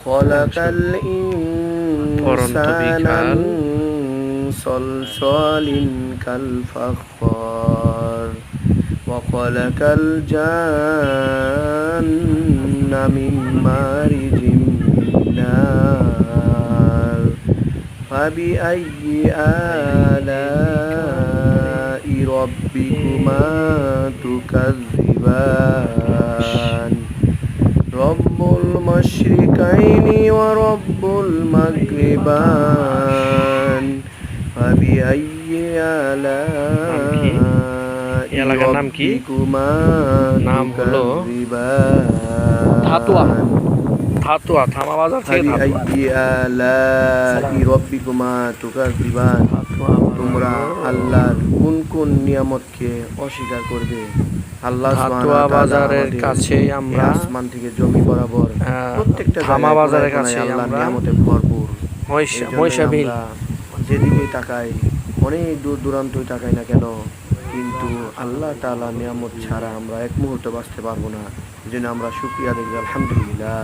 খলাকাল পরন্ত ইনসানা বিকাল মিন সলসালিন কাল ফাখখার ওয়া খলাকাল জান্না মিন মারিজিম মিন নার ফাবিআইয়ি আলাই রাব্বিকুমা তুকাযযিবান রব্বুল মাশরিকাইনি ওয়া রব্বুল মাগরিবান ফাবিআইয়ি আলাই এলাকার নাম কি? রাব্বিকুমা নাম হলো তুকাযযিবান ধাতুয়া থামা বাজার থেকে ফাবিআইয়ি আলাই রাব্বিকুমা তুকাযযিবান তোমরা আল্লাহর কোন কোন নিয়ামতকে অস্বীকার করবে? আল্লাহ ধাতুয়া বাজারের কাছে আমরা আসমান থেকে জমি বরাবর প্রত্যেকটা থামা বাজারের কাছে আল্লাহর আমরা নিয়ামতে ভরপুর। মহিষাবিল যেদিকেই তাকাই, অনেক দূর দূরান্তই তাকাই না কেন, কিন্তু আল্লাহ তাআলা নিয়ামত ছাড়া আমরা এক মুহূর্ত বাঁচতে পারবো না। এই জন্য আমরা শুকরিয়া দেখি, আলহামদুলিল্লাহ।